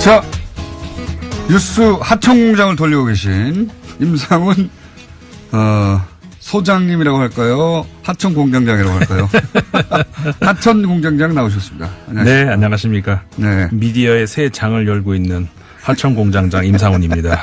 자, 뉴스 하청공장을 돌리고 계신 임상훈 소장님이라고 할까요? 하청공장장이라고 할까요? 하천공장장 나오셨습니다. 안녕하십니까? 네, 안녕하십니까. 네. 미디어의 새 장을 열고 있는 하청공장장 임상훈입니다.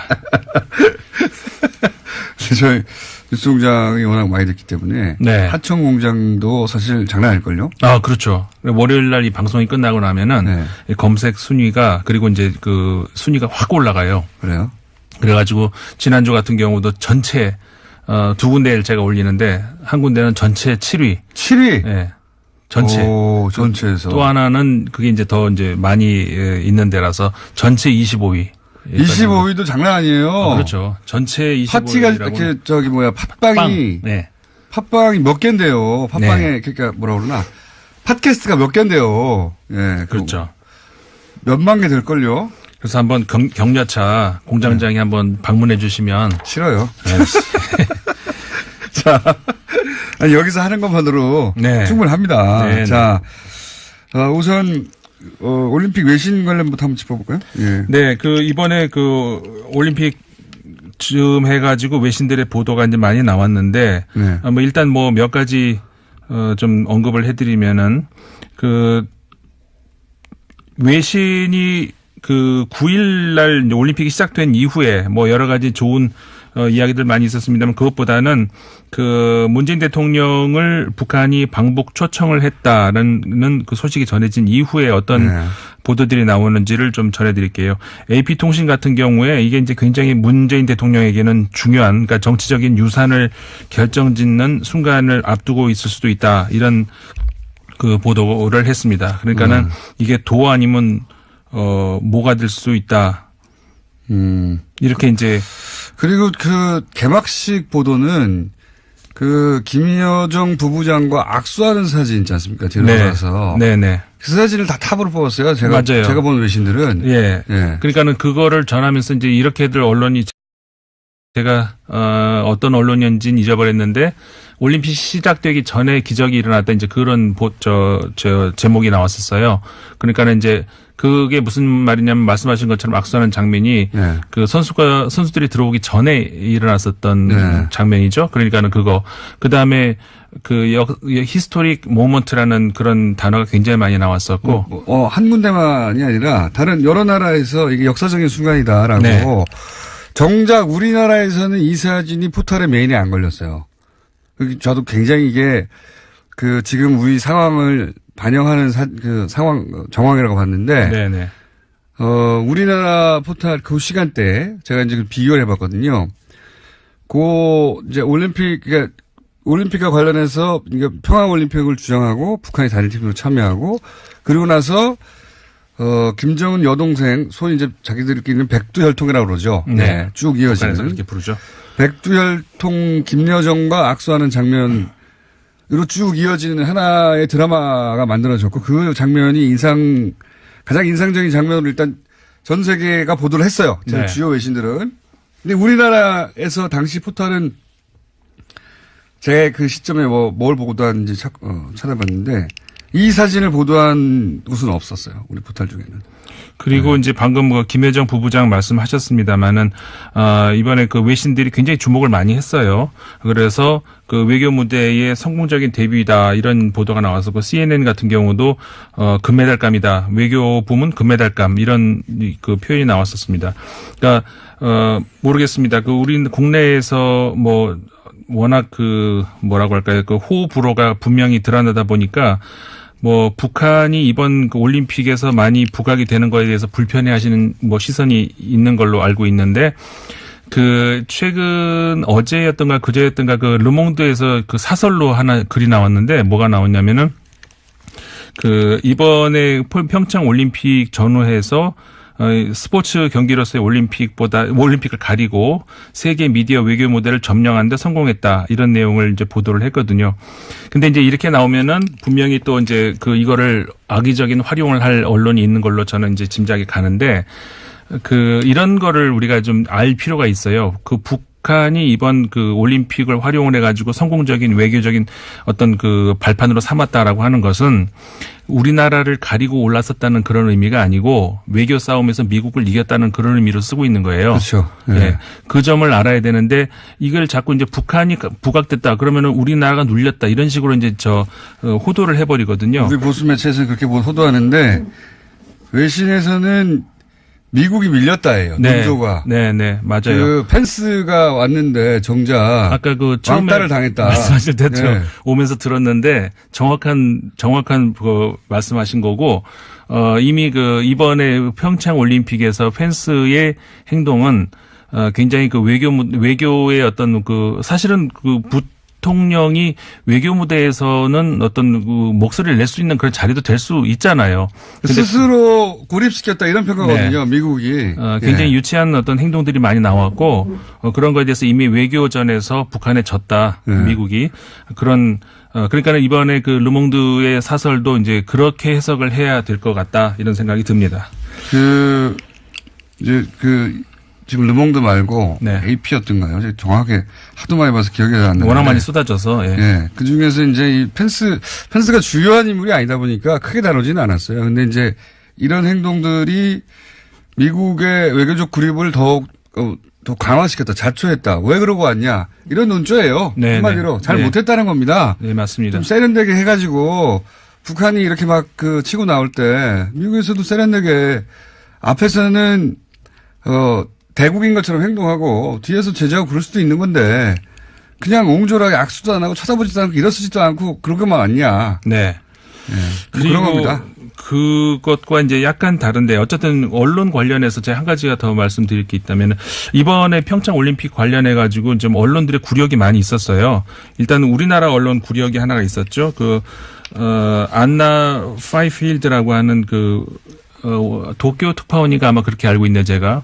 저희 뉴스공장이 워낙 많이 됐기 때문에 네. 하청공장도 사실 장난 아닐걸요? 아, 그렇죠. 월요일 날 이 방송이 끝나고 나면은 네. 검색 순위가 그리고 이제 그 순위가 확 올라가요. 그래요? 그래가지고 지난주 같은 경우도 전체 두 군데를 제가 올리는데 한 군데는 전체 7위. 7위? 네. 전체. 오, 전체에서. 또 하나는 그게 이제 더 이제 많이 있는 데라서 전체 25위. 25위도 장난 아니에요. 그렇죠. 전체 25위라고. 파티가 이렇게 팟빵이. 네. 팟빵이 몇 개인데요. 팟빵에 네. 그러니까 뭐라 그러나. 팟캐스트가 몇 개인데요. 예. 그렇죠. 몇만 개 될걸요. 그래서 한번 격려차 공장장이 네. 한번 방문해 주시면. 싫어요. 네. 자, 아니, 여기서 하는 것만으로 네. 충분합니다. 네. 자, 우선 올림픽 외신 관련부터 한번 짚어볼까요? 예. 네, 이번에 올림픽 쯤 해가지고 외신들의 보도가 이제 많이 나왔는데, 네. 일단 몇 가지, 좀 언급을 해드리면은, 외신이 9일 날 올림픽이 시작된 이후에 여러 가지 좋은 이야기들 많이 있었습니다만 그것보다는 문재인 대통령을 북한이 방북 초청을 했다는 그 소식이 전해진 이후에 어떤 네. 보도들이 나오는지를 좀 전해드릴게요. AP통신 같은 경우에 이게 이제 굉장히 문재인 대통령에게는 중요한, 그러니까 정치적인 유산을 결정짓는 순간을 앞두고 있을 수도 있다. 이런 보도를 했습니다. 그러니까는 이게 도 아니면 뭐가 될 수 있다. 이렇게 이제. 그리고 개막식 보도는 김여정 부부장과 악수하는 사진 있지 않습니까? 데려가서. 네네. 그 사진을 다 탑으로 뽑았어요. 맞아요. 제가 본 외신들은. 예. 예. 그러니까는 그거를 전하면서 이제 이렇게들 언론이 제가, 어떤 언론인지는 잊어버렸는데 올림픽 시작되기 전에 기적이 일어났다. 이제 그런 제목이 나왔었어요. 그러니까는 이제 그게 무슨 말이냐면 말씀하신 것처럼 악수하는 장면이 네. 선수들이 들어오기 전에 일어났었던 네. 장면이죠. 그러니까는 그 다음에 히스토릭 모먼트라는 그런 단어가 굉장히 많이 나왔었고. 한 군데만이 아니라 다른 여러 나라에서 이게 역사적인 순간이다라고. 네. 정작 우리나라에서는 이 사진이 포털에 메인에 안 걸렸어요. 저도 굉장히 이게 지금 우리 상황을 반영하는 정황이라고 봤는데. 네네. 우리나라 포털 그 시간대에 제가 이제 비교를 해봤거든요. 이제 올림픽과 관련해서 평화올림픽을 주장하고 북한이 단일팀으로 참여하고 그리고 나서 김정은 여동생, 소위 이제 자기들끼리는 백두혈통이라고 그러죠. 네. 쭉 이어지는. 그렇게 부르죠. 백두혈통 김여정과 악수하는 장면으로 쭉 이어지는 하나의 드라마가 만들어졌고 그 장면이 가장 인상적인 장면으로 일단 전 세계가 보도를 했어요. 제 네. 주요 외신들은. 근데 우리나라에서 당시 포털은 제가 그 시점에 뭘 보도하는지 찾아봤는데 이 사진을 보도한 곳은 없었어요. 우리 포털 중에는. 그리고 이제 방금 김여정 부부장 말씀하셨습니다마는 이번에 외신들이 굉장히 주목을 많이 했어요. 그래서 외교 무대의 성공적인 데뷔다 이런 보도가 나와서 CNN 같은 경우도 금메달감이다. 외교 부문 금메달감 이런 표현이 나왔었습니다. 그러니까 모르겠습니다. 우리는 국내에서 워낙 뭐라고 할까요? 호불호가 분명히 드러나다 보니까 북한이 이번 올림픽에서 많이 부각이 되는 거에 대해서 불편해하시는 시선이 있는 걸로 알고 있는데 최근 어제였던가 그제였던가 르몽드에서 사설로 하나 글이 나왔는데 뭐가 나왔냐면은 이번에 평창 올림픽 전후해서 스포츠 경기로서의 올림픽을 가리고 세계 미디어 외교 모델을 점령하는 데 성공했다. 이런 내용을 이제 보도를 했거든요. 근데 이제 이렇게 나오면은 분명히 또 이제 이거를 악의적인 활용을 할 언론이 있는 걸로 저는 이제 짐작이 가는데 이런 거를 우리가 좀 알 필요가 있어요. 북한이 이번 그 올림픽을 활용을 해가지고 성공적인 외교적인 어떤 그 발판으로 삼았다라고 하는 것은 우리나라를 가리고 올랐었다는 그런 의미가 아니고 외교 싸움에서 미국을 이겼다는 그런 의미로 쓰고 있는 거예요. 그렇죠. 예. 예. 그 점을 알아야 되는데 이걸 자꾸 이제 북한이 부각됐다 그러면은 우리나라가 눌렸다 이런 식으로 이제 호도를 해버리거든요. 우리 보수 매체에서는 그렇게 호도하는데 외신에서는 미국이 밀렸다예요. 논조가. 네, 맞아요. 그 펜스가 왔는데 정작 아까 그 처음에 왕따를 당했다. 말씀하실 때도 네. 오면서 들었는데 정확한 그 말씀하신 거고 이미 그 이번에 평창 올림픽에서 펜스의 행동은 굉장히 그 외교의 어떤 그 사실은 그 부통령이 외교 무대에서는 어떤 그 목소리를 낼 수 있는 그런 자리도 될 수 있잖아요. 근데 스스로 고립시켰다 이런 평가거든요. 네. 미국이. 굉장히 유치한 어떤 행동들이 많이 나왔고 그런 거에 대해서 이미 외교전에서 북한에 졌다. 미국이. 그런 그러니까 이번에 그 르몽드의 사설도 이제 그렇게 해석을 해야 될 것 같다 이런 생각이 듭니다. 지금 르몽드 말고 네. AP였던가요? 정확하게 하도 많이 봐서 기억이 안 나는데. 워낙 많이 쏟아져서. 예. 예. 그 중에서 이제 이 펜스가 주요한 인물이 아니다 보니까 크게 다루지는 않았어요. 근데 이제 이런 행동들이 미국의 외교적 고립을 더 강화시켰다, 자초했다. 왜 그러고 왔냐? 이런 논조예요. 네, 한마디로 잘 네. 못했다는 겁니다. 네, 맞습니다. 좀 세련되게 해가지고 북한이 이렇게 막 치고 나올 때 미국에서도 세련되게 앞에서는 대국인 것처럼 행동하고 뒤에서 제재하고 그럴 수도 있는 건데 그냥 옹졸하게 악수도 안 하고 쳐다보지도 않고 일어서지도 않고 그런 것만 왔냐. 네. 그런 겁니다. 그것과 이제 약간 다른데 어쨌든 언론 관련해서 제가 한 가지가 더 말씀드릴 게 있다면 이번에 평창 올림픽 관련해 가지고 좀 언론들의 굴욕이 많이 있었어요. 일단 우리나라 언론 굴욕이 하나가 있었죠. 안나 파이필드라고 하는 도쿄 특파원이가 아마 그렇게 알고 있네 제가.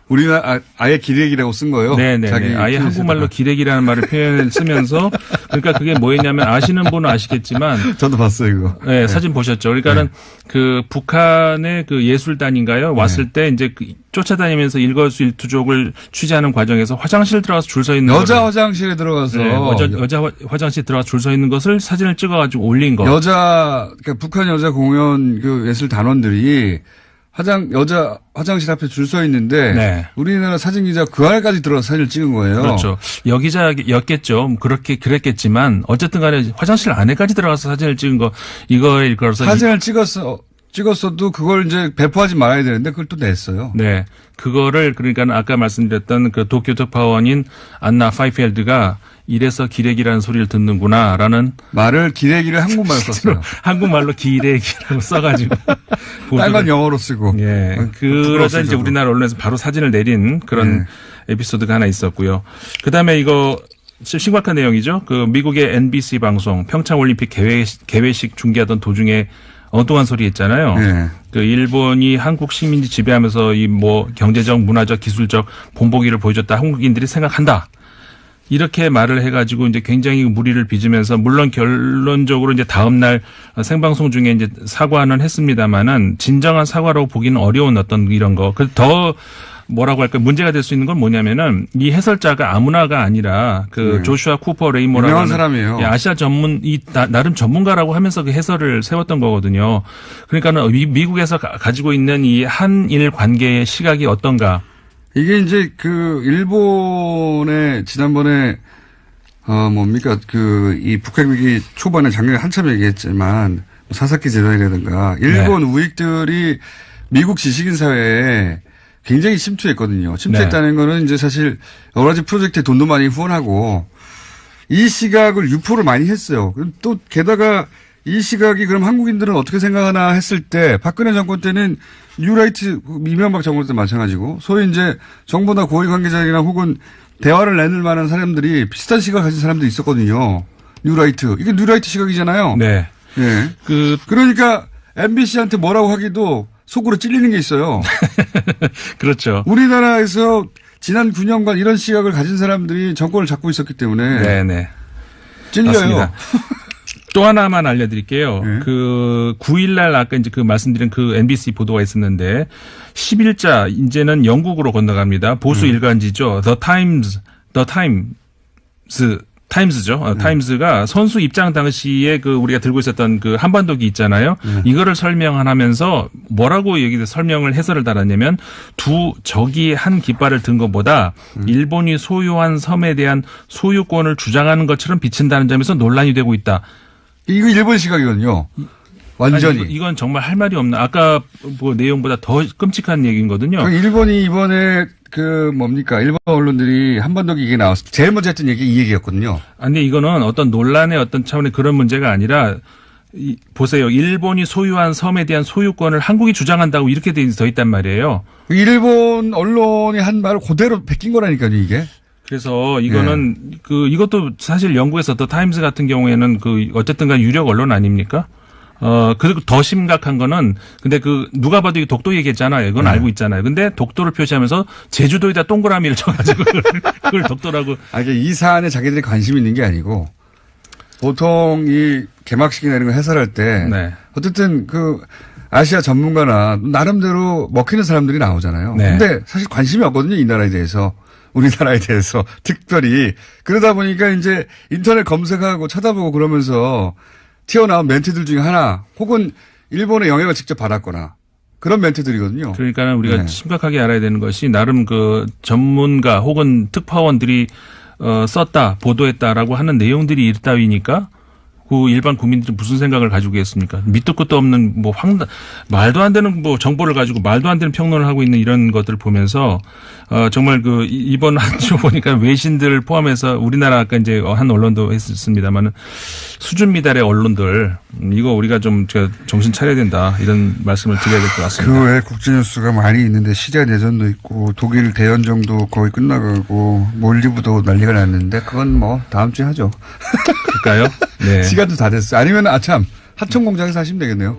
우리나라 아예 기레기라고 쓴 거예요? 네네. 아예 한국말로 기레기라는 말을 쓰면서 그러니까 그게 뭐였냐면 아시는 분은 아시겠지만 저도 봤어요 이거. 네, 사진 보셨죠. 그러니까는 그 북한의 그 예술단인가요? 왔을 때 이제 쫓아다니면서 일거수일투족을 취재하는 과정에서 화장실 들어가서 줄 서 있는 여자 화장실에 들어가서 여자 화장실 들어가서 줄 서 있는 것을 사진을 찍어가지고 올린 거. 그러니까 북한 여자 공연 그 예술 단원들이 여자 화장실 앞에 줄 서 있는데 네. 우리나라 사진 기자 그 안까지 들어가서 사진을 찍은 거예요. 그렇죠. 여기자였겠죠. 그랬겠지만 어쨌든 간에 화장실 안에까지 들어가서 사진을 찍은 거 이거에 일컬어서 사진을 찍었어도 그걸 이제 배포하지 말아야 되는데 그걸 또 냈어요. 네. 그거를 그러니까 아까 말씀드렸던 그 도쿄 특파원인 안나 파이펠드가 이래서 기레기라는 소리를 듣는구나라는 기레기를 한국말로 썼어요. 한국말로 기레기라고 써가지고 빨간 영어로 쓰고. 예. 그러자 이제 우리나라 언론에서 바로 사진을 내린 그런 에피소드가 하나 있었고요. 그다음에 이거 심각한 내용이죠. 그 미국의 NBC 방송 평창 올림픽 개회식 중계하던 도중에 엉뚱한 소리 했잖아요. 네. 그 일본이 한국 식민지 지배하면서 이 경제적, 문화적, 기술적 본보기를 보여줬다. 한국인들이 생각한다. 이렇게 말을 해가지고 이제 굉장히 무리를 빚으면서 물론 결론적으로 이제 다음날 생방송 중에 이제 사과는 했습니다만은 진정한 사과라고 보기는 어려운 어떤 이런 거. 더 뭐라고 할까 문제가 될 수 있는 건 뭐냐면은 이 해설자가 아무나가 아니라 조슈아 쿠퍼 레이모라는 유명한 사람이에요. 아시아 나름 전문가라고 하면서 그 해설을 세웠던 거거든요. 그러니까는 미국에서 가지고 있는 이 한일 관계의 시각이 어떤가? 이게 이제 일본의 지난번에 이 북핵 위기 초반에 작년에 한참 얘기했지만 사사키 재단이라든가 일본 우익들이 미국 지식인 사회에 굉장히 침투했거든요. 침투했다는 거는 이제 사실 여러 가지 프로젝트에 돈도 많이 후원하고 이 시각을 유포를 많이 했어요. 또 게다가 이 시각이 그럼 한국인들은 어떻게 생각하나 했을 때 박근혜 정권 때는 뉴라이트 이명박 정권 때 마찬가지고 소위 이제 정보나 고위 관계자들이나 혹은 대화를 나눌 만한 사람들이 비슷한 시각을 가진 사람들이 있었거든요. 뉴라이트. 이게 뉴라이트 시각이잖아요. 네. 예. 그러니까 MBC한테 뭐라고 하기도 속으로 찔리는 게 있어요. 그렇죠. 우리나라에서 지난 9년간 이런 시각을 가진 사람들이 정권을 잡고 있었기 때문에. 네네. 찔려요. 맞습니다. 또 하나만 알려드릴게요. 네. 그 9일날 아까 이제 그 말씀드린 그 MBC 보도가 있었는데 10일자 이제는 영국으로 건너갑니다. 보수 일간지죠. 타임스죠. 타임스가 선수 입장 당시에 그 우리가 들고 있었던 그 한반도기 있잖아요. 이거를 설명하면서 뭐라고 설명을 해설을 달았냐면 두 적이 한 깃발을 든 것보다 일본이 소유한 섬에 대한 소유권을 주장하는 것처럼 비친다는 점에서 논란이 되고 있다. 이거 일본 시각이거든요. 완전히. 아니, 이건 정말 할 말이 없나. 아까 뭐 내용보다 더 끔찍한 얘기거든요. 일본이 이번에 일본 언론들이 한반도 얘기 나왔을 때 제일 먼저 했던 얘기 이 얘기였거든요. 아니, 이거는 어떤 논란의 어떤 차원의 그런 문제가 아니라 보세요. 일본이 소유한 섬에 대한 소유권을 한국이 주장한다고 이렇게 돼 있단 말이에요. 일본 언론이 한 말을 그대로 베낀 거라니까요, 이게. 그래서 이거는 이것도 사실 영국에서 더 타임스 같은 경우에는 어쨌든 간 유력 언론 아닙니까? 그리고 더 심각한 거는 근데 누가 봐도 이게 독도 얘기했잖아요. 이건 알고 있잖아요. 근데 독도를 표시하면서 제주도에다 동그라미를 쳐가지고 그걸 독도라고. 이 사안에 자기들이 관심이 있는 게 아니고 보통 이 개막식이나 이런 거 해설할 때 네. 어쨌든 아시아 전문가나 나름대로 먹히는 사람들이 나오잖아요. 네. 근데 사실 관심이 없거든요. 이 나라에 대해서. 우리나라에 대해서 특별히. 그러다 보니까 이제 인터넷 검색하고 쳐다보고 그러면서 튀어나온 멘트들 중에 하나 혹은 일본의 영향을 직접 받았거나 그런 멘트들이거든요. 그러니까 우리가 네. 심각하게 알아야 되는 것이 나름 전문가 혹은 특파원들이 썼다, 보도했다라고 하는 내용들이 이따위니까 그 일반 국민들이 무슨 생각을 가지고 있습니까? 밑도 끝도 없는 말도 안 되는 정보를 가지고 말도 안 되는 평론을 하고 있는 이런 것들을 보면서 정말 이번 한 주 보니까 외신들 포함해서 우리나라 아까 이제 한 언론도 했습니다만은 수준 미달의 언론들 이거 우리가 좀 정신 차려야 된다 이런 말씀을 드려야 될 것 같습니다. 그 외에 국제뉴스가 많이 있는데 시리아 내전도 있고 독일 대연정도 거의 끝나가고 몰디브도 난리가 났는데 그건 다음 주에 하죠. 그럴까요? 네. 시간도 다 됐어요. 아니면 하천공장에서 하시면 되겠네요.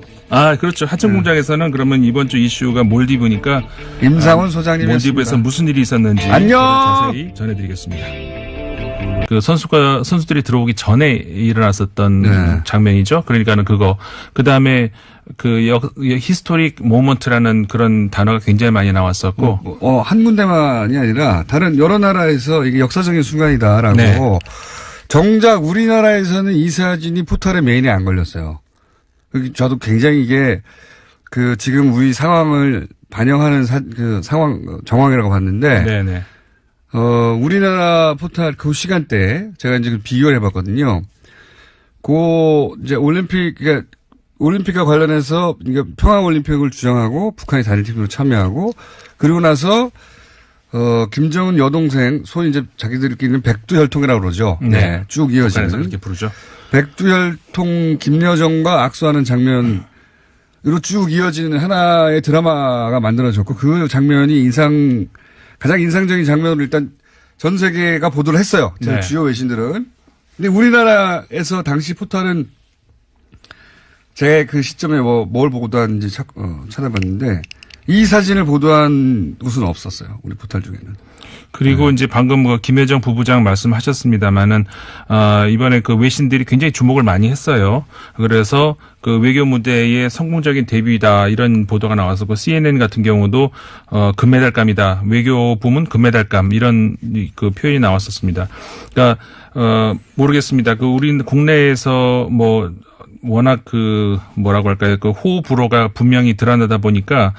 그렇죠. 하천공장에서는 그러면 이번 주 이슈가 몰디브니까 임상훈 소장님 몰디브에서 무슨 일이 있었는지 안녕! 자세히 전해드리겠습니다. 선수들이 들어오기 전에 일어났었던 네. 장면이죠. 그러니까는 그 다음에 히스토릭 모먼트라는 그런 단어가 굉장히 많이 나왔었고. 한 군데만이 아니라 다른 여러 나라에서 이게 역사적인 순간이다라고. 네. 정작 우리나라에서는 이 사진이 포털의 메인에 안 걸렸어요. 저도 굉장히 이게 지금 우리 상황을 반영하는 정황이라고 봤는데. 네네. 우리나라 포털 그 시간대에 제가 이제 비교를 해봤거든요. 이제 올림픽과 관련해서 평화올림픽을 주장하고 북한이 단일팀으로 참여하고 그리고 나서 김정은 여동생 소위 이제 자기들끼리는 백두혈통이라고 그러죠. 네. 쭉 이어지는. 그렇게 부르죠. 백두혈통 김여정과 악수하는 장면으로 쭉 이어지는 하나의 드라마가 만들어졌고 그 장면이 가장 인상적인 장면으로 일단 전 세계가 보도를 했어요. 네. 주요 외신들은. 근데 우리나라에서 당시 포털은 제 그 시점에 뭘 보도하는지 찾아봤는데 이 사진을 보도한 곳은 없었어요. 우리 포털 중에는. 그리고 이제 방금 김여정 부부장 말씀하셨습니다마는 이번에 외신들이 굉장히 주목을 많이 했어요. 그래서 외교 무대의 성공적인 데뷔다 이런 보도가 나왔었고 CNN 같은 경우도 금메달감이다. 외교 부문 금메달감 이런 표현이 나왔었습니다. 그러니까 모르겠습니다. 우리는 국내에서 워낙 뭐라고 할까요? 호우 불호가 분명히 드러나다 보니까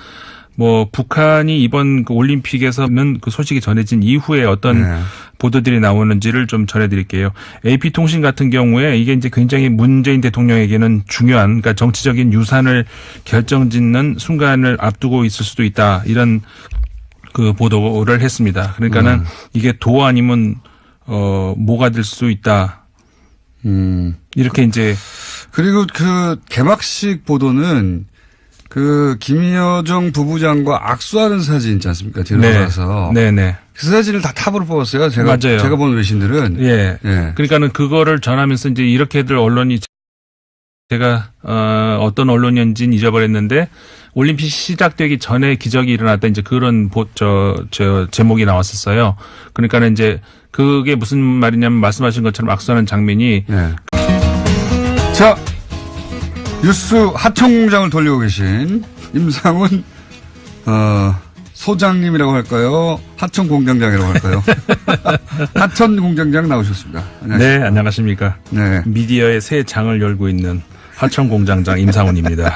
북한이 이번 올림픽에서는 소식이 전해진 이후에 어떤 보도들이 나오는지를 좀 전해드릴게요. AP통신 같은 경우에 이게 이제 굉장히 문재인 대통령에게는 중요한, 그러니까 정치적인 유산을 결정짓는 순간을 앞두고 있을 수도 있다. 이런 보도를 했습니다. 그러니까는 이게 도 아니면, 뭐가 될 수 있다. 이렇게 이제. 그리고 개막식 보도는 김여정 부부장과 악수하는 사진 있지 않습니까? 들어가서. 네네. 그 사진을 다 탑으로 뽑았어요. 제가 본 외신들은. 예. 그러니까는 그거를 전하면서 이제 이렇게들 언론이 제가, 어떤 언론인지는 잊어버렸는데 올림픽 시작되기 전에 기적이 일어났다 이제 그런 제목이 나왔었어요. 그러니까는 이제 그게 무슨 말이냐면 말씀하신 것처럼 악수하는 장면이 자, 뉴스 하청공장을 돌리고 계신 임상훈 소장님이라고 할까요? 하청공장장이라고 할까요? 하천공장장 나오셨습니다. 안녕하십니까? 네, 안녕하십니까. 네. 미디어의 새 장을 열고 있는 하청공장장 임상훈입니다.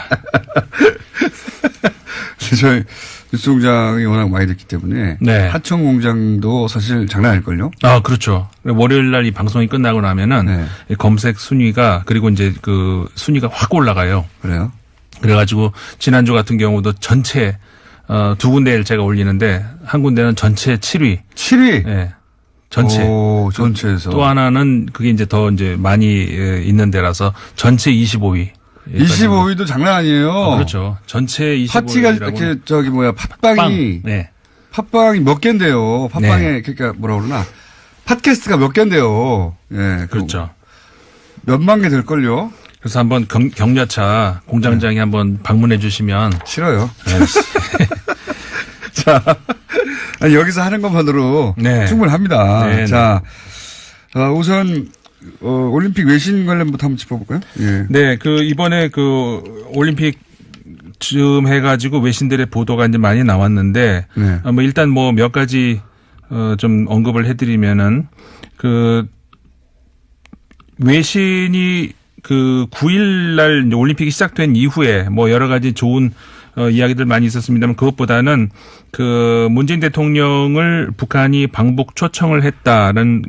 저희 뉴스공장이 워낙 많이 됐기 때문에 네. 하청공장도 사실 장난 아닐걸요? 아, 그렇죠. 월요일 날 이 방송이 끝나고 나면은 네. 이 검색 순위가 그리고 이제 그 순위가 확 올라가요. 그래요? 그래가지고 지난주 같은 경우도 전체 두 군데를 제가 올리는데 한 군데는 전체 7위. 7위? 예. 전체. 오, 전체에서. 또 하나는 그게 이제 더 이제 많이 있는 데라서 전체 25위. 25위도 장난 아니에요. 그렇죠. 전체 25위. 파티가 이렇게 팟빵이 네. 팟빵이 몇 개인데요. 팟빵에 그러니까 뭐라 그러나 팟캐스트가 몇 개인데요. 예. 그렇죠. 몇만 개 될걸요. 그래서 한번 격려차 공장장이 한번 방문해 주시면 싫어요. 네. 자, 아니, 여기서 하는 것만으로 네. 충분합니다. 네, 자, 우선 올림픽 외신 관련부터 한번 짚어볼까요? 예. 네, 이번에 올림픽 쯤 해가지고 외신들의 보도가 이제 많이 나왔는데, 네. 일단 몇 가지, 좀 언급을 해드리면은, 외신이 9일 날 이제 올림픽이 시작된 이후에 여러 가지 좋은 이야기들 많이 있었습니다만 그것보다는 문재인 대통령을 북한이 방북 초청을 했다는